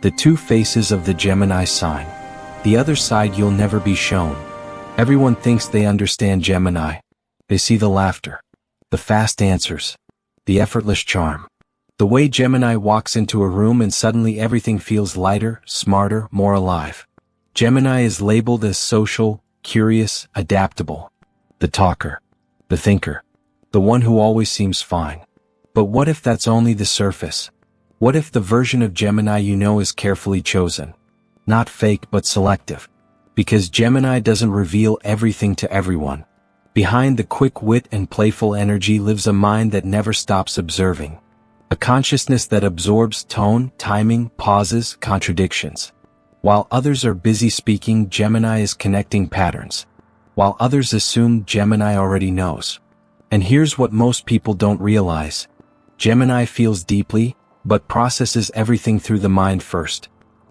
The two faces of the Gemini sign. The other side you'll never be shown. Everyone thinks they understand Gemini. They see the laughter, the fast answers, the effortless charm. The way Gemini walks into a room and suddenly everything feels lighter, smarter, more alive. Gemini is labeled as social, curious, adaptable. The talker, the thinker, the one who always seems fine. But what if that's only the surface? What if the version of Gemini you know is carefully chosen? Not fake but selective. Because Gemini doesn't reveal everything to everyone. Behind the quick wit and playful energy lives a mind that never stops observing. A consciousness that absorbs tone, timing, pauses, contradictions. While others are busy speaking, Gemini is connecting patterns. While others assume, Gemini already knows. And here's what most people don't realize. Gemini feels deeply, but processes everything through the mind first.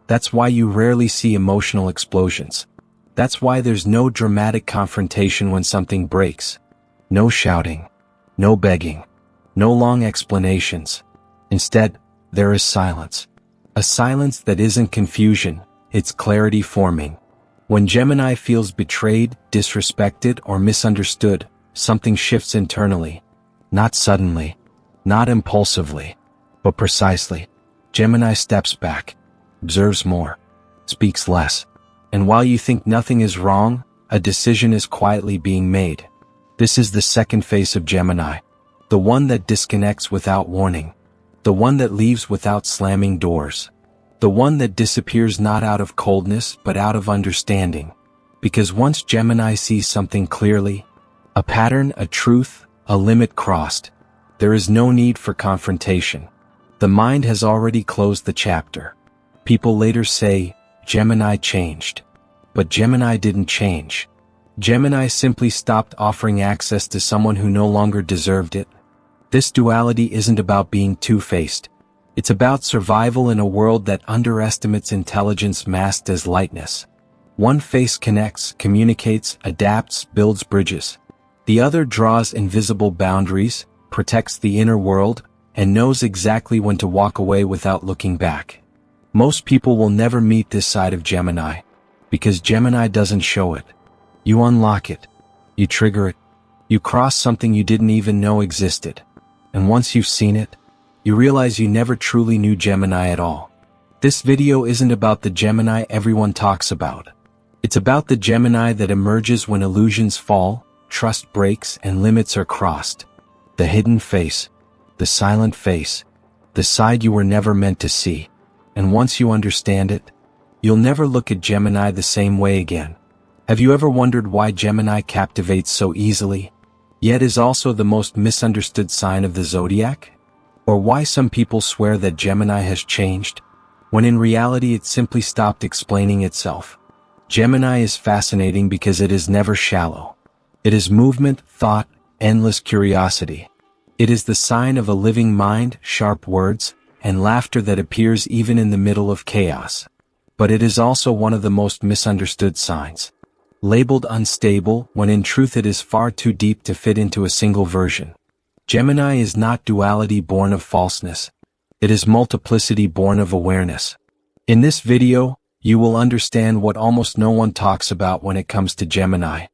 That's why you rarely see emotional explosions. That's why there's no dramatic confrontation when something breaks. No shouting. No begging. No long explanations. Instead, there is silence. A silence that isn't confusion, it's clarity forming. When Gemini feels betrayed, disrespected, or misunderstood, something shifts internally. Not suddenly. Not impulsively. But precisely. Gemini steps back. Observes more. Speaks less. And while you think nothing is wrong, a decision is quietly being made. This is the second face of Gemini. The one that disconnects without warning. The one that leaves without slamming doors. The one that disappears not out of coldness but out of understanding. Because once Gemini sees something clearly, a pattern, a truth, a limit crossed, there is no need for confrontation. The mind has already closed the chapter. People later say, Gemini changed. But Gemini didn't change. Gemini simply stopped offering access to someone who no longer deserved it. This duality isn't about being two-faced. It's about survival in a world that underestimates intelligence masked as lightness. One face connects, communicates, adapts, builds bridges. The other draws invisible boundaries, protects the inner world, and knows exactly when to walk away without looking back. Most people will never meet this side of Gemini, because Gemini doesn't show it. You unlock it. You trigger it. You cross something you didn't even know existed. And once you've seen it, you realize you never truly knew Gemini at all. This video isn't about the Gemini everyone talks about. It's about the Gemini that emerges when illusions fall, trust breaks, and limits are crossed. The hidden face. The silent face. The side you were never meant to see. And once you understand it, you'll never look at Gemini the same way again. Have you ever wondered why Gemini captivates so easily, yet is also the most misunderstood sign of the zodiac? Or why some people swear that Gemini has changed, when in reality it simply stopped explaining itself? Gemini is fascinating because it is never shallow. It is movement, thought, endless curiosity. It is the sign of a living mind, sharp words, and laughter that appears even in the middle of chaos. But it is also one of the most misunderstood signs. Labeled unstable, when in truth it is far too deep to fit into a single version. Gemini is not duality born of falseness. It is multiplicity born of awareness. In this video, you will understand what almost no one talks about when it comes to Gemini.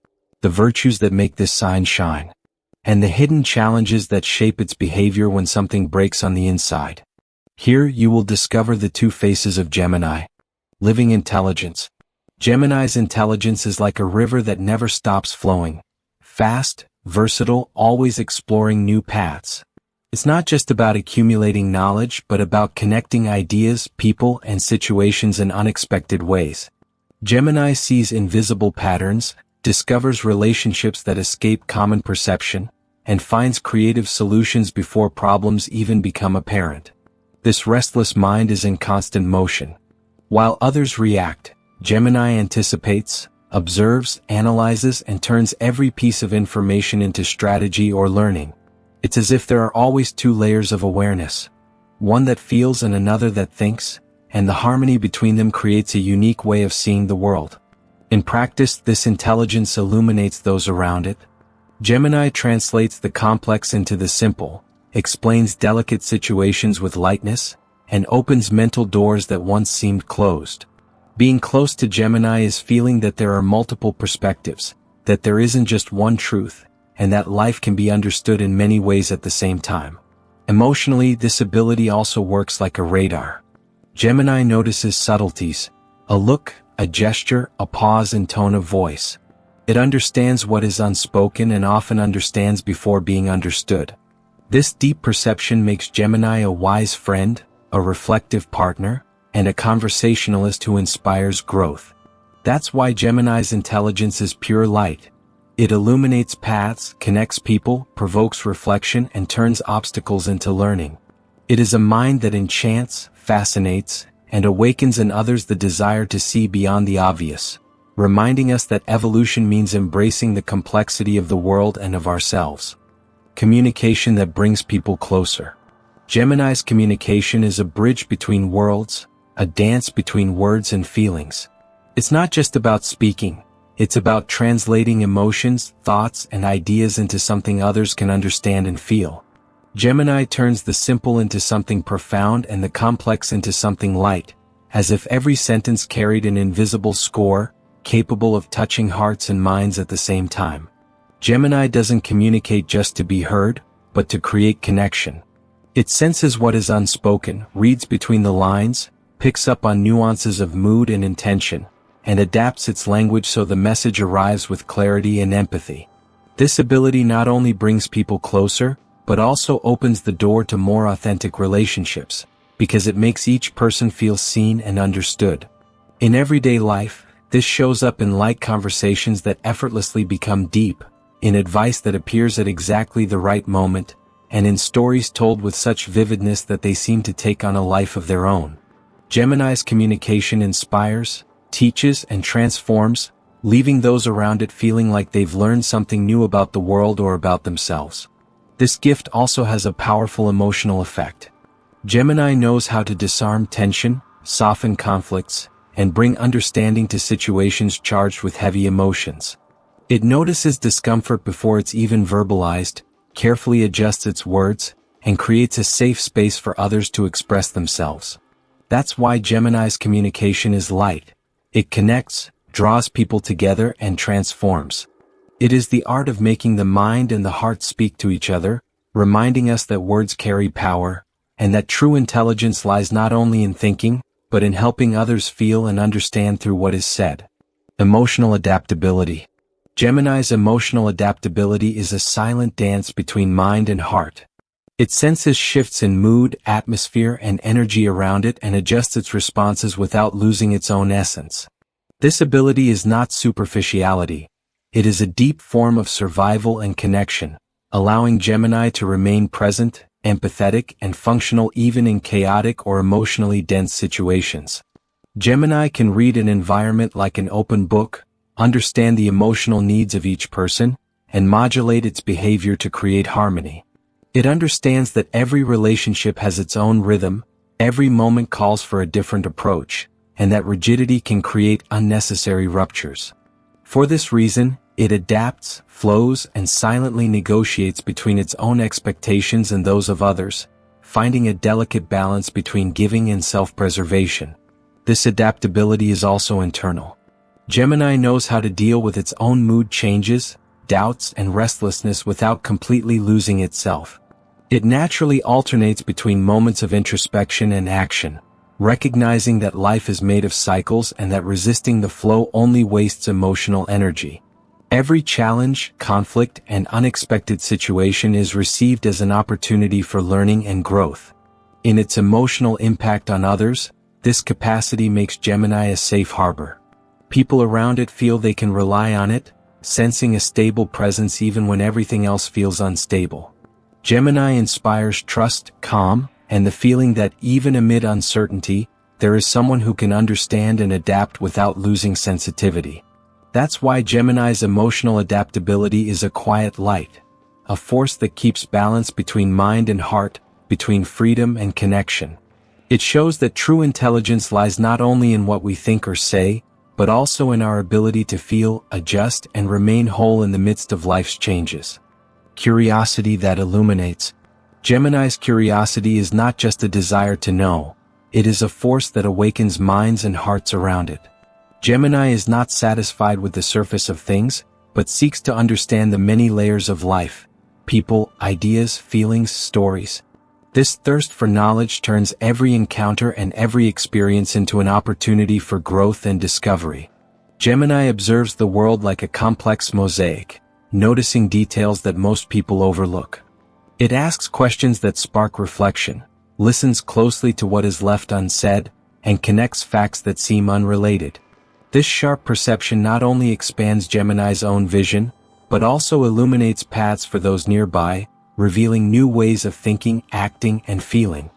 The virtues that make this sign shine. And the hidden challenges that shape its behavior when something breaks on the inside. Here you will discover the two faces of Gemini. Living intelligence. Gemini's intelligence is like a river that never stops flowing. Fast, versatile, always exploring new paths. It's not just about accumulating knowledge, but about connecting ideas, people, and situations in unexpected ways. Gemini sees invisible patterns, discovers relationships that escape common perception, and finds creative solutions before problems even become apparent. This restless mind is in constant motion. While others react, Gemini anticipates, observes, analyzes, and turns every piece of information into strategy or learning. It's as if there are always two layers of awareness. One that feels and another that thinks, and the harmony between them creates a unique way of seeing the world. In practice, this intelligence illuminates those around it. Gemini translates the complex into the simple, explains delicate situations with lightness, and opens mental doors that once seemed closed. Being close to Gemini is feeling that there are multiple perspectives, that there isn't just one truth, and that life can be understood in many ways at the same time. Emotionally, this ability also works like a radar. Gemini notices subtleties, a look, a gesture, a pause and tone of voice. It understands what is unspoken and often understands before being understood. This deep perception makes Gemini a wise friend, a reflective partner, and a conversationalist who inspires growth. That's why Gemini's intelligence is pure light. It illuminates paths, connects people, provokes reflection, and turns obstacles into learning. It is a mind that enchants, fascinates, and awakens in others the desire to see beyond the obvious, reminding us that evolution means embracing the complexity of the world and of ourselves. Communication that brings people closer. Gemini's communication is a bridge between worlds, a dance between words and feelings. It's not just about speaking, it's about translating emotions, thoughts, and ideas into something others can understand and feel. Gemini turns the simple into something profound and the complex into something light, as if every sentence carried an invisible score, capable of touching hearts and minds at the same time. Gemini doesn't communicate just to be heard, but to create connection. It senses what is unspoken, reads between the lines, picks up on nuances of mood and intention, and adapts its language so the message arrives with clarity and empathy. This ability not only brings people closer, but also opens the door to more authentic relationships, because it makes each person feel seen and understood. In everyday life, this shows up in light conversations that effortlessly become deep, in advice that appears at exactly the right moment, and in stories told with such vividness that they seem to take on a life of their own. Gemini's communication inspires, teaches, and transforms, leaving those around it feeling like they've learned something new about the world or about themselves. This gift also has a powerful emotional effect. Gemini knows how to disarm tension, soften conflicts, and bring understanding to situations charged with heavy emotions. It notices discomfort before it's even verbalized, carefully adjusts its words, and creates a safe space for others to express themselves. That's why Gemini's communication is light. It connects, draws people together, and transforms. It is the art of making the mind and the heart speak to each other, reminding us that words carry power, and that true intelligence lies not only in thinking, but in helping others feel and understand through what is said. Emotional adaptability. Gemini's emotional adaptability is a silent dance between mind and heart. It senses shifts in mood, atmosphere, and energy around it and adjusts its responses without losing its own essence. This ability is not superficiality. It is a deep form of survival and connection, allowing Gemini to remain present, empathetic, and functional even in chaotic or emotionally dense situations. Gemini can read an environment like an open book, understand the emotional needs of each person, and modulate its behavior to create harmony. It understands that every relationship has its own rhythm, every moment calls for a different approach, and that rigidity can create unnecessary ruptures. For this reason, it adapts, flows, and silently negotiates between its own expectations and those of others, finding a delicate balance between giving and self-preservation. This adaptability is also internal. Gemini knows how to deal with its own mood changes, doubts, and restlessness without completely losing itself. It naturally alternates between moments of introspection and action, recognizing that life is made of cycles and that resisting the flow only wastes emotional energy. Every challenge, conflict, and unexpected situation is received as an opportunity for learning and growth. In its emotional impact on others, this capacity makes Gemini a safe harbor. People around it feel they can rely on it, sensing a stable presence even when everything else feels unstable. Gemini inspires trust, calm, and the feeling that even amid uncertainty, there is someone who can understand and adapt without losing sensitivity. That's why Gemini's emotional adaptability is a quiet light, a force that keeps balance between mind and heart, between freedom and connection. It shows that true intelligence lies not only in what we think or say, but also in our ability to feel, adjust, and remain whole in the midst of life's changes. Curiosity that illuminates. Gemini's curiosity is not just a desire to know, It is a force that awakens minds and hearts around it. Gemini is not satisfied with the surface of things, but seeks to understand the many layers of life, people, ideas, feelings, stories. This thirst for knowledge turns every encounter and every experience into an opportunity for growth and discovery. Gemini observes the world like a complex mosaic, noticing details that most people overlook. It asks questions that spark reflection, listens closely to what is left unsaid, and connects facts that seem unrelated. This sharp perception not only expands Gemini's own vision, but also illuminates paths for those nearby, revealing new ways of thinking, acting, and feeling.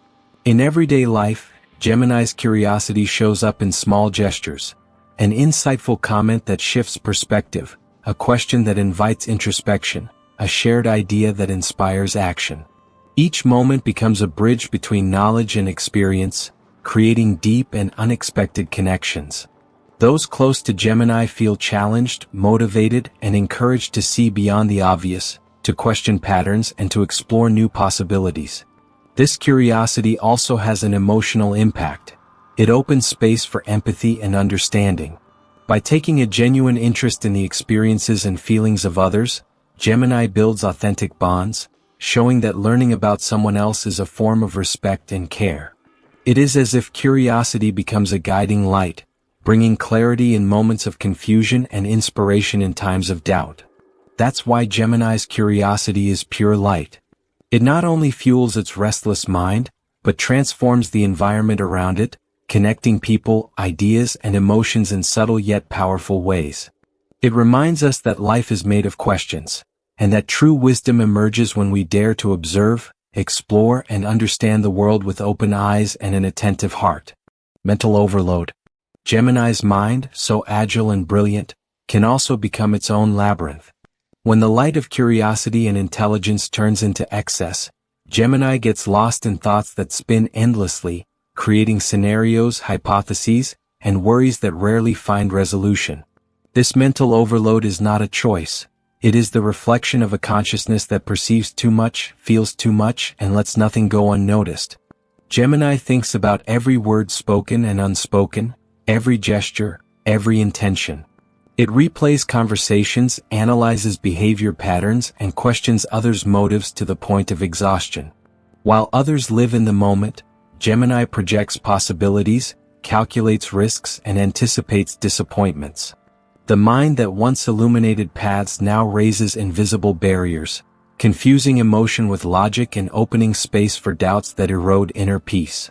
In everyday life, Gemini's curiosity shows up in small gestures, an insightful comment that shifts perspective, a question that invites introspection, a shared idea that inspires action. Each moment becomes a bridge between knowledge and experience, creating deep and unexpected connections. Those close to Gemini feel challenged, motivated, and encouraged to see beyond the obvious, to question patterns and to explore new possibilities. This curiosity also has an emotional impact. It opens space for empathy and understanding. By taking a genuine interest in the experiences and feelings of others, Gemini builds authentic bonds, showing that learning about someone else is a form of respect and care. It is as if curiosity becomes a guiding light, bringing clarity in moments of confusion and inspiration in times of doubt. That's why Gemini's curiosity is pure light. It not only fuels its restless mind, but transforms the environment around it, connecting people, ideas, and emotions in subtle yet powerful ways. It reminds us that life is made of questions, and that true wisdom emerges when we dare to observe, explore, and understand the world with open eyes and an attentive heart. Mental overload. Gemini's mind, so agile and brilliant, can also become its own labyrinth. When the light of curiosity and intelligence turns into excess, Gemini gets lost in thoughts that spin endlessly, creating scenarios, hypotheses, and worries that rarely find resolution. This mental overload is not a choice. It is the reflection of a consciousness that perceives too much, feels too much, and lets nothing go unnoticed. Gemini thinks about every word spoken and unspoken, every gesture, every intention. It replays conversations, analyzes behavior patterns, and questions others' motives to the point of exhaustion. While others live in the moment, Gemini projects possibilities, calculates risks, and anticipates disappointments. The mind that once illuminated paths now raises invisible barriers, confusing emotion with logic and opening space for doubts that erode inner peace.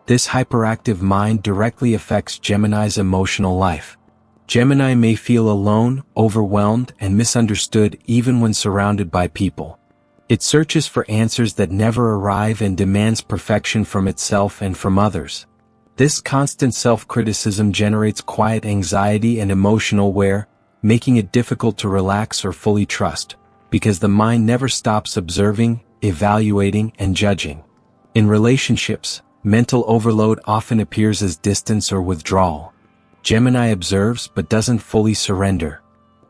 This hyperactive mind directly affects Gemini's emotional life. Gemini may feel alone, overwhelmed, and misunderstood even when surrounded by people. It searches for answers that never arrive and demands perfection from itself and from others. This constant self-criticism generates quiet anxiety and emotional wear, making it difficult to relax or fully trust, because the mind never stops observing, evaluating, and judging. In relationships, mental overload often appears as distance or withdrawal. Gemini observes but doesn't fully surrender.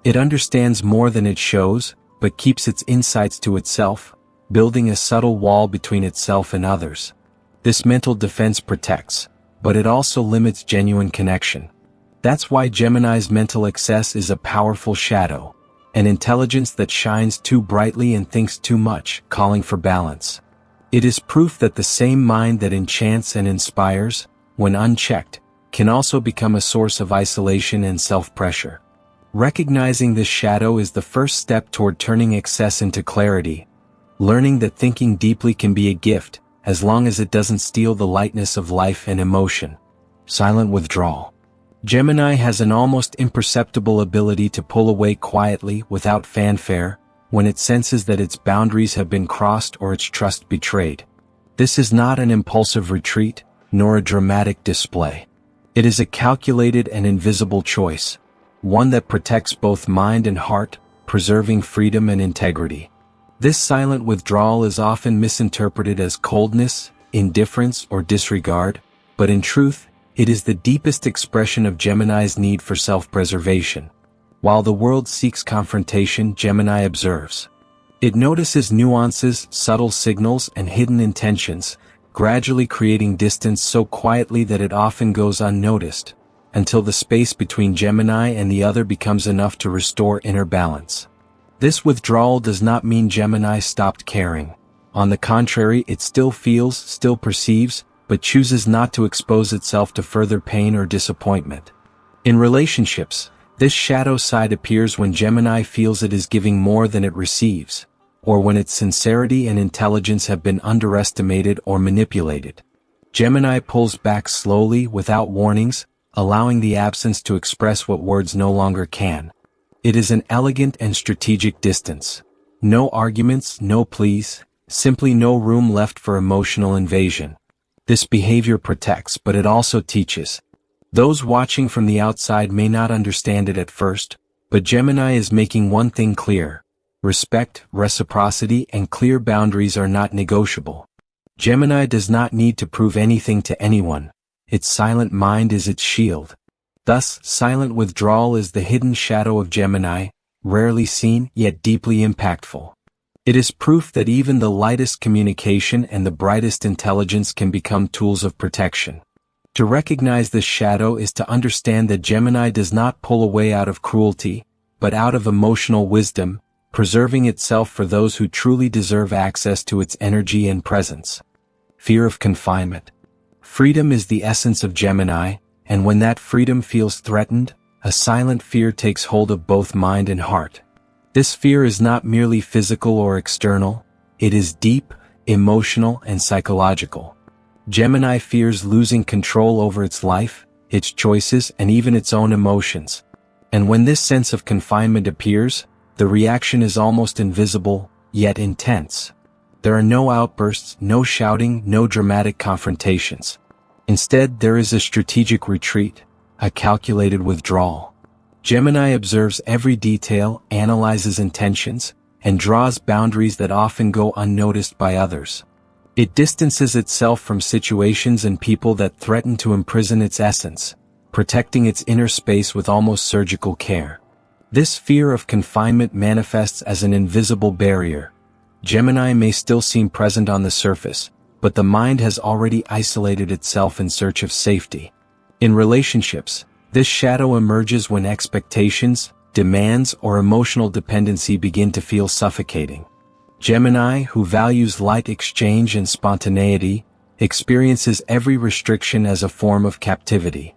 It understands more than it shows, but keeps its insights to itself, building a subtle wall between itself and others. This mental defense protects, but it also limits genuine connection. That's why Gemini's mental excess is a powerful shadow, an intelligence that shines too brightly and thinks too much, calling for balance. It is proof that the same mind that enchants and inspires, when unchecked, can also become a source of isolation and self-pressure. Recognizing this shadow is the first step toward turning excess into clarity, learning that thinking deeply can be a gift, as long as it doesn't steal the lightness of life and emotion. Silent withdrawal. Gemini has an almost imperceptible ability to pull away quietly, without fanfare, when it senses that its boundaries have been crossed or its trust betrayed. This is not an impulsive retreat, nor a dramatic display. It is a calculated and invisible choice, one that protects both mind and heart, preserving freedom and integrity. This silent withdrawal is often misinterpreted as coldness, indifference, or disregard, but in truth, it is the deepest expression of Gemini's need for self-preservation. While the world seeks confrontation, Gemini observes. It notices nuances, subtle signals, and hidden intentions, gradually creating distance so quietly that it often goes unnoticed, until the space between Gemini and the other becomes enough to restore inner balance. This withdrawal does not mean Gemini stopped caring. On the contrary, it still feels, still perceives, but chooses not to expose itself to further pain or disappointment. In relationships, this shadow side appears when Gemini feels it is giving more than it receives, or when its sincerity and intelligence have been underestimated or manipulated. Gemini pulls back slowly without warnings, allowing the absence to express what words no longer can. It is an elegant and strategic distance. No arguments, no pleas, simply no room left for emotional invasion. This behavior protects, but it also teaches. Those watching from the outside may not understand it at first, but Gemini is making one thing clear. Respect, reciprocity, and clear boundaries are not negotiable. Gemini does not need to prove anything to anyone. Its silent mind is its shield. Thus, silent withdrawal is the hidden shadow of Gemini, rarely seen yet deeply impactful. It is proof that even the lightest communication and the brightest intelligence can become tools of protection. To recognize this shadow is to understand that Gemini does not pull away out of cruelty, but out of emotional wisdom, preserving itself for those who truly deserve access to its energy and presence. Fear of confinement. Freedom is the essence of Gemini, and when that freedom feels threatened, a silent fear takes hold of both mind and heart. This fear is not merely physical or external, it is deep, emotional, and psychological. Gemini fears losing control over its life, its choices, and even its own emotions. And when this sense of confinement appears, the reaction is almost invisible, yet intense. There are no outbursts, no shouting, no dramatic confrontations. Instead, there is a strategic retreat, a calculated withdrawal. Gemini observes every detail, analyzes intentions, and draws boundaries that often go unnoticed by others. It distances itself from situations and people that threaten to imprison its essence, protecting its inner space with almost surgical care. This fear of confinement manifests as an invisible barrier. Gemini may still seem present on the surface, but the mind has already isolated itself in search of safety. In relationships, this shadow emerges when expectations, demands, or emotional dependency begin to feel suffocating. Gemini, who values light exchange and spontaneity, experiences every restriction as a form of captivity.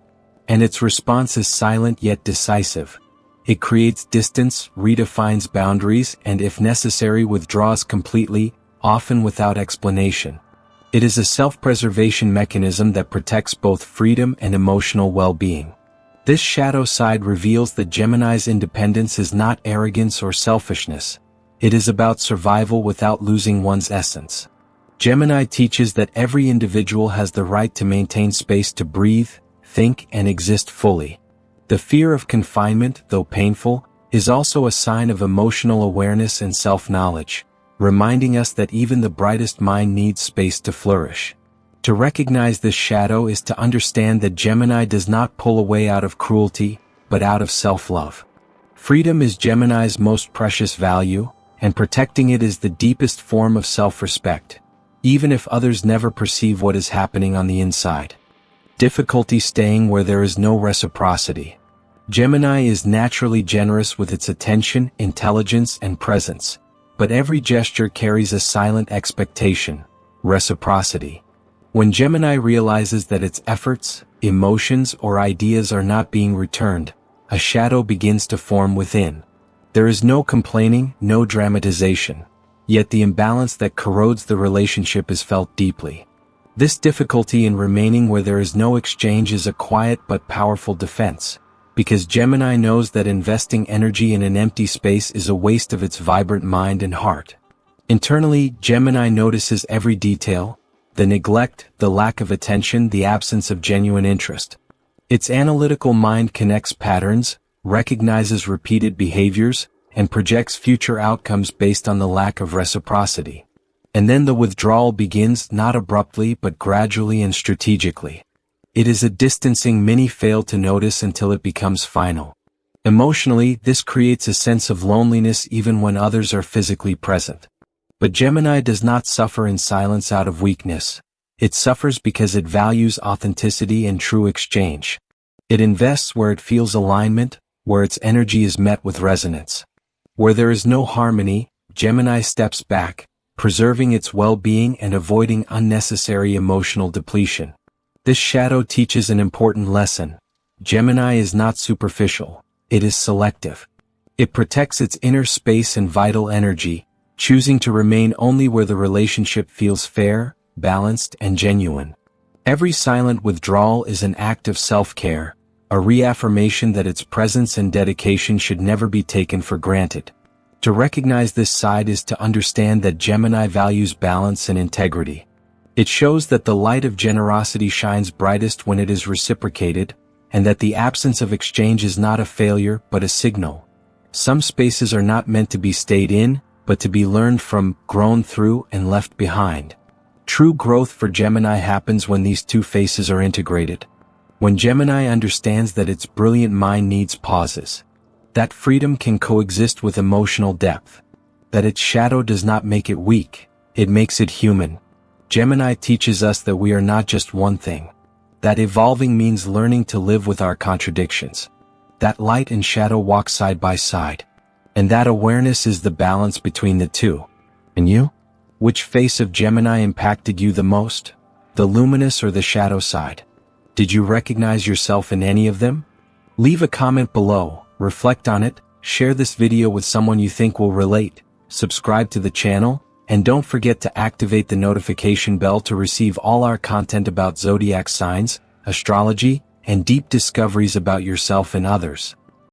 And its response is silent yet decisive. It creates distance, redefines boundaries, and if necessary withdraws completely, often without explanation. It is a self-preservation mechanism that protects both freedom and emotional well-being. This shadow side reveals that Gemini's independence is not arrogance or selfishness. It is about survival without losing one's essence. Gemini teaches that every individual has the right to maintain space to breathe, think, and exist fully. The fear of confinement, though painful, is also a sign of emotional awareness and self-knowledge, reminding us that even the brightest mind needs space to flourish. To recognize this shadow is to understand that Gemini does not pull away out of cruelty, but out of self-love. Freedom is Gemini's most precious value, and protecting it is the deepest form of self-respect, even if others never perceive what is happening on the inside. Difficulty staying where there is no reciprocity. Gemini is naturally generous with its attention, intelligence, and presence, but every gesture carries a silent expectation, reciprocity. When Gemini realizes that its efforts, emotions, or ideas are not being returned, a shadow begins to form within. There is no complaining, no dramatization, yet the imbalance that corrodes the relationship is felt deeply. This difficulty in remaining where there is no exchange is a quiet but powerful defense, because Gemini knows that investing energy in an empty space is a waste of its vibrant mind and heart. Internally, Gemini notices every detail, the neglect, the lack of attention, the absence of genuine interest. Its analytical mind connects patterns, recognizes repeated behaviors, and projects future outcomes based on the lack of reciprocity. And then the withdrawal begins, not abruptly but gradually and strategically. It is a distancing many fail to notice until it becomes final. Emotionally, this creates a sense of loneliness even when others are physically present. But Gemini does not suffer in silence out of weakness. It suffers because it values authenticity and true exchange. It invests where it feels alignment, where its energy is met with resonance. Where there is no harmony, Gemini steps back, preserving its well-being and avoiding unnecessary emotional depletion. This shadow teaches an important lesson. Gemini is not superficial, it is selective. It protects its inner space and vital energy, choosing to remain only where the relationship feels fair, balanced, and genuine. Every silent withdrawal is an act of self-care, a reaffirmation that its presence and dedication should never be taken for granted. To recognize this side is to understand that Gemini values balance and integrity. It shows that the light of generosity shines brightest when it is reciprocated, and that the absence of exchange is not a failure but a signal. Some spaces are not meant to be stayed in, but to be learned from, grown through, and left behind. True growth for Gemini happens when these two faces are integrated. When Gemini understands that its brilliant mind needs pauses. That freedom can coexist with emotional depth. That its shadow does not make it weak, it makes it human. Gemini teaches us that we are not just one thing. That evolving means learning to live with our contradictions. That light and shadow walk side by side. And that awareness is the balance between the two. And you? Which face of Gemini impacted you the most? The luminous or the shadow side? Did you recognize yourself in any of them? Leave a comment below, reflect on it, share this video with someone you think will relate, subscribe to the channel, and don't forget to activate the notification bell to receive all our content about zodiac signs, astrology, and deep discoveries about yourself and others.